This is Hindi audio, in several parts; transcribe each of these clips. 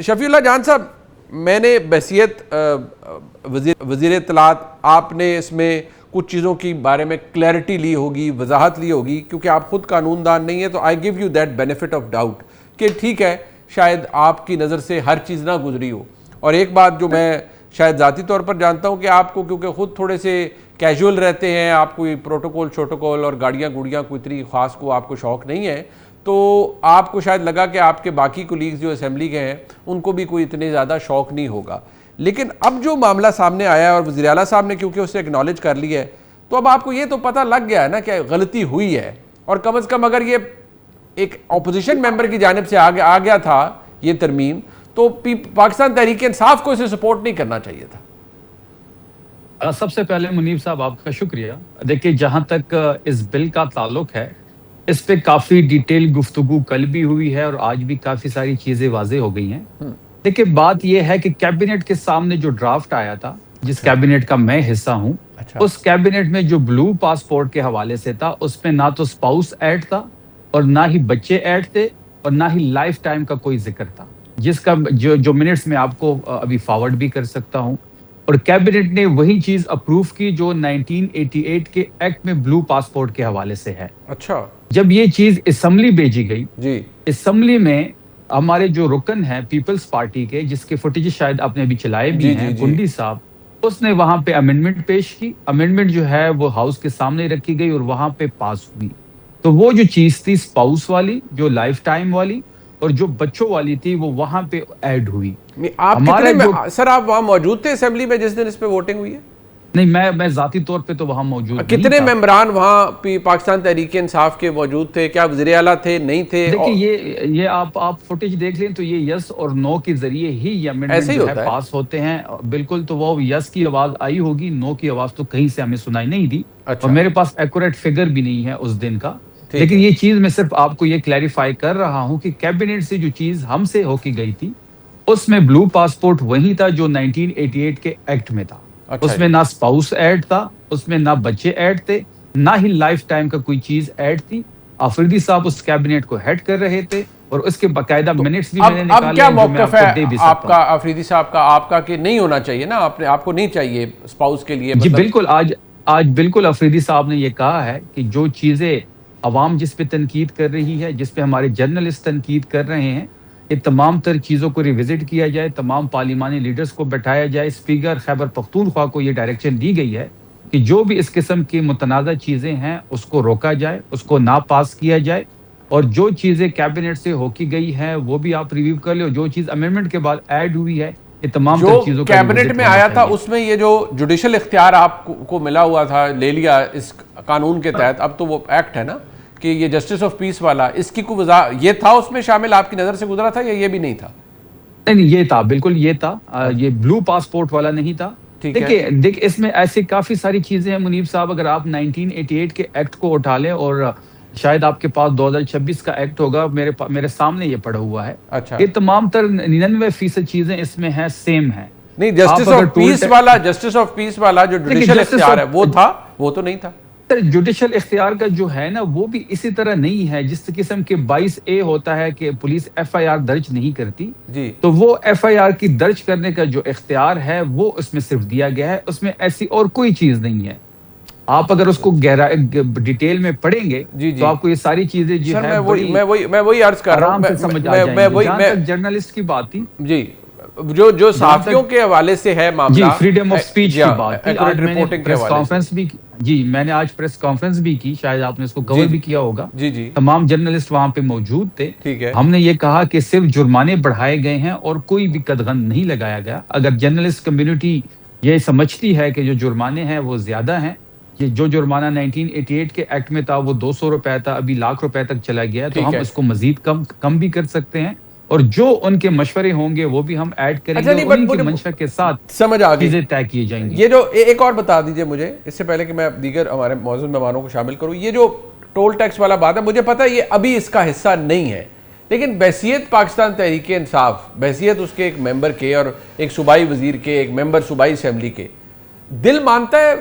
शफीउल्लाह जान साहब, मैंने बहसियत वज़ीर इत्तलात, आपने इसमें कुछ चीज़ों की बारे में क्लैरिटी ली होगी, वजाहत ली होगी, क्योंकि आप ख़ुद कानूनदान नहीं है, तो I give you that benefit of doubt कि ठीक है, शायद आपकी नज़र से हर चीज़ ना गुजरी हो। और एक बात जो मैं शायद ज़ाती तौर पर जानता हूँ कि आपको, क्योंकि ख़ुद थोड़े से कैजुअल रहते हैं, आप कोई प्रोटोकॉल शोटोकॉल और गाड़ियाँ गुड़ियाँ कोई इतनी ख़ास को आपको शौक़ नहीं है, तो आपको शायद लगा कि आपके बाकी कोलीग्स जो असेंबली के हैं उनको भी कोई इतने ज़्यादा शौक़ नहीं होगा। लेकिन अब जो मामला सामने आया और वज़ीर आला साहब ने क्योंकि उससे एक्नॉलेज कर लिया है, तो अब आपको ये तो पता लग गया है ना कि गलती हुई है, और कम से कम अगर ये एक अपोजिशन मेंबर की जानिब से आ गया था ये तरमीम, तो पाकिस्तान तहरीक इंसाफ को इसे सपोर्ट नहीं करना चाहिए था। सबसे पहले मुनीब साहब आपका शुक्रिया। देखिए, जहां तक इस बिल का ताल्लुक है, इस पे काफी डिटेल गुफ्तगू कल भी हुई है और आज भी काफी सारी चीजें वाजे हो गई हैं। देखिए, बात यह है कि कैबिनेट के सामने जो ड्राफ्ट आया था, जिस कैबिनेट का मैं हिस्सा हूं, उस कैबिनेट में जो ब्लू पासपोर्ट के हवाले से था, उसमें ना तो स्पाउस ऐड था और ना ही बच्चे ऐड थे और ना ही लाइफ टाइम का कोई जिक्र था, जिसका जो मिनट्स में आपको अभी फॉरवर्ड भी कर सकता हूं। और कैबिनेट ने वही चीज अप्रूव की जो 1988 के एक्ट में ब्लू पासपोर्ट के हवाले से है। अच्छा, जब ये चीज असेंबली भेजी गई जी, असेंबली में हमारे जो रुकन है पीपल्स पार्टी के, जिसके फुटेज शायद आपने अभी चलाए भी हैं, गुंडी साहब, उसने वहां पे अमेंडमेंट पेश की। अमेंडमेंट जो है वो हाउस के सामने रखी गई और वहां पे पास हुई। तो वो जो चीज थी स्पाउस वाली, जो लाइफ टाइम वाली और जो बच्चों वाली थी, वो वहां पे ऐड हुई। आप कितने सर आप वहां मौजूद थे असेंबली में जिस दिन इस पे वोटिंग हुई है? नहीं, मैं जाती तौर पे तो वहां मौजूद कितने मेंबरान वहां पाकिस्तान तहरीक इंसाफ के मौजूद थे? क्या वज़ीर आला थे, नहीं थे? देखिए, ये आप फुटेज देख लें तो ये यस और नो के जरिए ही ये अमेंडमेंट जो है पास होते हैं। बिल्कुल, तो वो यस की आवाज आई होगी, नो की आवाज तो कहीं से हमें सुनाई नहीं दी। और मेरे पास एक्यूरेट फिगर भी नहीं है उस दिन का। लेकिन ये चीज मैं सिर्फ आपको ये क्लैरिफाई कर रहा हूं कि कैबिनेट से जो चीज हमसे होके गई थी, उसमें ब्लू पासपोर्ट वही था जो 1988 के एक्ट में था। उसमें ना स्पाउस ऐड था, उसमें ना बच्चे ऐड थे, ना ही लाइफ टाइम का कोई चीज ऐड थी। अफरीदी साहब उस कैबिनेट को हेड कर रहे थे और उसके बाकायदा मिनट्स भी मैंने निकाले। अब क्या मौक़िफ़ है आपका अफरीदी साहब का, आपका कि नहीं होना चाहिए ना, आपको नहीं चाहिए स्पाउस के लिए? जी बिल्कुल, आज बिल्कुल अफरीदी साहब ने ये कहा है कि जो चीजें अवाम जिस पे तनकीद कर रही है, जिस पे हमारे जर्नलिस्ट तनकीद कर रहे हैं, ये तमाम तर चीज़ों को रिविजिट किया जाए, तमाम पार्लिमानी लीडर्स को बैठाया जाए। स्पीकर खैबर पख्तूनख्वा को ये डायरेक्शन दी गई है कि जो भी इस किस्म की मुतनाज़ा चीज़ें हैं उसको रोका जाए, उसको ना पास किया जाए। और जो चीज़ें कैबिनेट से होकी गई हैं वो भी आप रिव्यू कर लो। जो चीज़ अमेंडमेंट के बाद ऐड हुई है, ये तमाम जो चीज़ों कैबिनेट में आया था उसमें ये जो जुडिशल इख्तियार आपको मिला हुआ था, ले लिया इस कानून के तहत, अब तो वो एक्ट है ना कि ये जस्टिस ऑफ पीस वाला, इसकी कोई ये था उसमें शामिल, आपकी नज़र से गुजरा था या ये भी नहीं था? नहीं, ये था, बिल्कुल ये था। ये ब्लू पासपोर्ट वाला नहीं था। देखिए, इसमें ऐसी काफी सारी चीजें हैं मुनीब साहब। अगर आप 1988 के एक्ट को उठा लें और शायद आपके पास 2026 का एक्ट होगा, मेरे सामने ये पड़ा हुआ है। अच्छा, ये तमाम तर 99% चीजें इसमें हैं, सेम है। नहीं, जस्टिस ऑफ पीस वाला जो जुडिशल इख्तियार है वो था, वो तो नहीं था। जुडिशल इख्तियार का जो है ना, वो भी इसी तरह नहीं है। जिस किस्म के 22A होता है कि पुलिस FIR दर्ज नहीं करती जी, तो वो FIR की दर्ज करने का जो इख्तियार है वो उसमें सिर्फ दिया गया है, उसमें ऐसी और कोई चीज नहीं है। आप अगर उसको गहरा डिटेल में पढ़ेंगे तो आपको ये सारी चीजें जो है मैं वही अर्ज कर रहा हूं, समझ आ जाएंगी। जर्नलिस्ट की बात थी जी, जो साफियों के हवाले से है मामला, फ्रीडम ऑफ स्पीच की बात थी। आज रिपोर्टिंग प्रेस कॉन्फ्रेंस भी जी, मैंने आज प्रेस कॉन्फ्रेंस भी की, शायद आपने इसको कवर भी किया होगा। जी जी, तमाम जर्नलिस्ट वहां पे मौजूद थे। ठीक है, हमने ये कहा कि सिर्फ जुर्माने बढ़ाए गए हैं और कोई भी कदगन नहीं लगाया गया। अगर जर्नलिस्ट कम्युनिटी ये समझती है कि जो जुर्माने हैं वो ज्यादा हैं, ये जो जुर्माना 1988 के एक्ट में था वो 200 रुपए था, अभी लाख रुपए तक चला गया है, तो हम इसको मजीद कम भी कर सकते हैं। और जो उनके मशवरे होंगे वो भी हम ऐड करेंगे। अच्छा, उनकी मंशा के साथ समझ आ गई, चीजें तय की जाएंगी। ये जो एक और बता दीजिए मुझे, इससे पहले कि मैं दीगर हमारे मौजूद मेहमानों को शामिल करूं, ये जो टोल टैक्स वाला बात है, मुझे पता है ये अभी इसका हिस्सा नहीं है, लेकिन बहसियत पाकिस्तान तहरीक इंसाफ, बहसियत उसके एक मेंबर के और एक सूबाई वजीर के, एक मेंबर सूबाई असेंबली के, दिल मानता है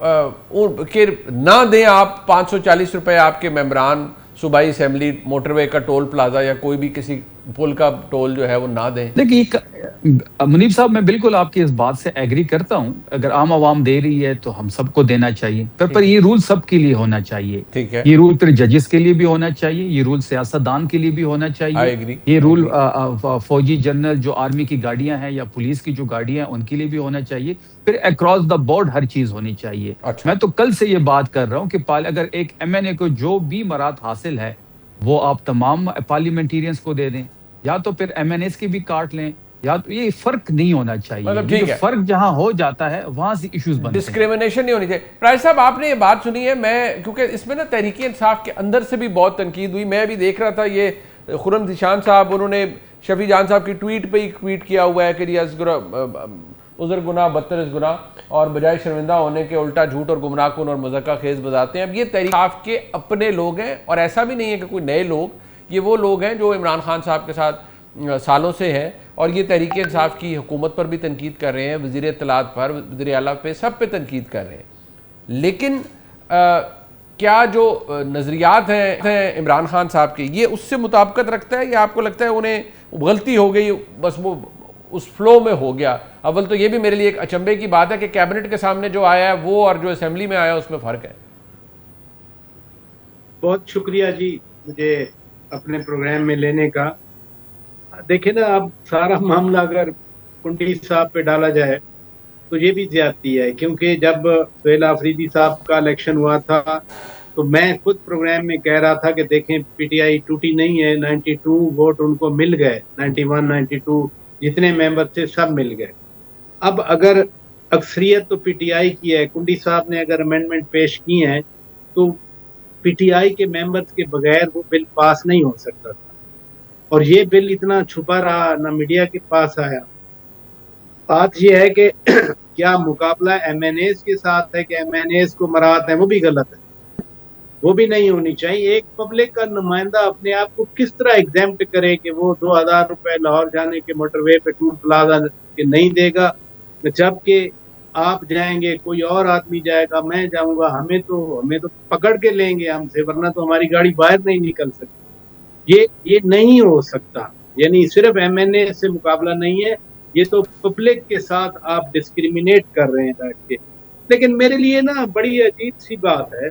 कि ना दें आप 540 रुपए आपके मेंबरान सूबाई असेंबली मोटरवे का टोल प्लाजा या कोई भी किसी पुल का टोल जो है वो ना दें? देखिए मुनीब साहब, मैं बिल्कुल आपकी इस बात से एग्री करता हूं। अगर आम आवाम दे रही है तो हम सबको देना चाहिए, पर ठीक ये रूल सबके लिए होना चाहिए। ठीक है। ये रूल फिर जजेस के लिए भी होना चाहिए, ये रूल सियासतदान के लिए भी होना आई चाहिए, एग्री, ये आई रूल एग्री। फौजी जनरल जो आर्मी की गाड़ियां हैं या पुलिस की जो गाड़ियां हैं उनके लिए भी होना चाहिए। फिर अक्रॉस द बोर्ड हर चीज होनी चाहिए। अच्छा। मैं तो कल से ये बात कर रहा हूं कि अगर एक एमएनए को जो भी मराद हासिल है वो आप तमाम पार्लियामेंटेरियंस को दे दें, या तो फिर एमएनएस की भी काट लें, या तो ये फर्क नहीं होना चाहिए। मतलब ये जो ठीक है, फर्क जहां हो जाता है वहां से इश्यूज बनते हैं। डिस्क्रिमिनेशन नहीं होनी चाहिए। प्राय साहब, आपने ये बात सुनी है, मैं क्योंकि इसमें ना तहरीक इंसाफ के अंदर से भी बहुत तनकीद हुई। मैं अभी देख रहा था ये खुर्रम ज़ीशान साहब, उन्होंने शफी जान साहब की ट्वीट पे ही ट्वीट किया हुआ है कि उज़र गुनाह बदतर गुनाह और बजाय शर्मिंदा होने के उल्टा झूठ और गुमराहकुन और मज़क्का खेज बताते हैं। अब ये तहरीक इंसाफ के अपने लोग हैं और ऐसा भी नहीं है कि कोई नए लोग, ये वो लोग हैं जो इमरान खान साहब के साथ सालों से हैं और ये तहरीक इंसाफ की हुकूमत पर भी तनकीद कर रहे हैं, वज़ीर इत्तलात पर, वज़ीर आला पे, सब पे तनकीद कर रहे हैं। लेकिन क्या जो नज़रियात हैं इमरान खान साहब के, ये उससे मुताबिकत रखता है या आपको लगता है उन्हें गलती हो गई, बस वो उस फ्लो में हो गया? अव्वल तो ये भी मेरे लिए एक अचंभे की बात है कि कैबिनेट के सामने जो आया है वो और जो असेंबली में आया उसमें फ़र्क है। बहुत शुक्रिया जी मुझे अपने प्रोग्राम में लेने का। देखिए ना, अब सारा मामला अगर कुंडी साहब पे डाला जाए तो ये भी ज्यादती है, क्योंकि जब सुहेल आफरीदी साहब का इलेक्शन हुआ था तो मैं खुद प्रोग्राम में कह रहा था कि देखें पीटीआई टूटी नहीं है, 92 वोट उनको मिल गए, 91 92 जितने मेंबर थे सब मिल गए। अब अगर अक्सरियत तो पीटीआई की है, कुंडी साहब ने अगर अमेंडमेंट पेश की है तो पीटीआई के मेंबर्स के बगैर वो बिल पास नहीं हो सकता था। और ये बिल इतना छुपा रहा, ना मीडिया के पास आया। बात ये है कि क्या मुकाबला एमएनएस के साथ है कि एमएनएस को मराहत है, वो भी गलत है, वो भी नहीं होनी चाहिए। एक पब्लिक का नुमाइंदा अपने आप को किस तरह एग्जाम्प्ट करे कि वो 2000 रुपए लाहौर जाने के मोटरवे पे टूल प्लाजा के नहीं देगा, जबकि आप जाएंगे, कोई और आदमी जाएगा, मैं जाऊंगा, हमें तो पकड़ के लेंगे हमसे, वरना तो हमारी गाड़ी बाहर नहीं निकल सकती। ये नहीं हो सकता। यानी सिर्फ एमएनए से मुकाबला नहीं है, ये तो पब्लिक के साथ आप डिस्क्रिमिनेट कर रहे हैं बैठ के। लेकिन मेरे लिए ना बड़ी अजीब सी बात है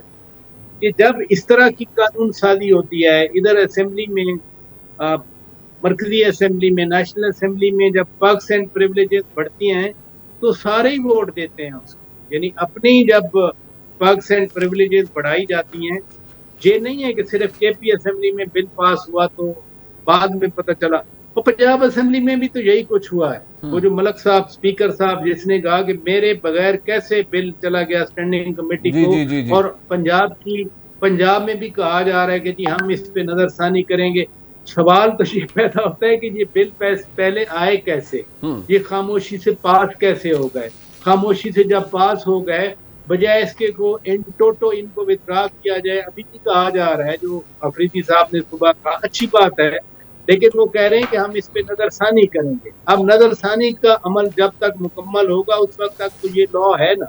कि जब इस तरह की कानून साजी होती है, इधर असेंबली में, मरकजी असेंबली में, नेशनल असेंबली में जब पर्क्स एंड प्रिविलेजेस बढ़ती हैं तो सारे ही वोट देते हैं उसको। यानी अपनी जब पर्क्स एंड प्रिविलेजेस बढ़ाई जाती हैं, ये नहीं है कि सिर्फ केपी असेंबली में बिल पास हुआ तो बाद में पता चला। और पंजाब असेंबली में भी तो यही कुछ हुआ है। वो जो मलक साहब, स्पीकर साहब, जिसने कहा कि मेरे बगैर कैसे बिल चला गया स्टैंडिंग कमेटी जी को, जी जी जी। और पंजाब में भी कहा जा रहा है कि जी हम इस पे नजरसानी करेंगे। सवाल तो ये पैदा होता है कि ये बिल पहले आए कैसे, ये खामोशी से पास कैसे हो गए। खामोशी से जब पास हो गए, बजाय इसके को इन टोटो इनको विथड्रा किया जाए। अभी भी कहा जा रहा है, जो अफरीदी साहब ने सुबह कहा, अच्छी बात है, लेकिन वो कह रहे हैं कि हम इस पे नजरसानी करेंगे। अब नजरसानी का अमल जब तक मुकम्मल होगा उस वक्त तक तो ये लॉ है ना।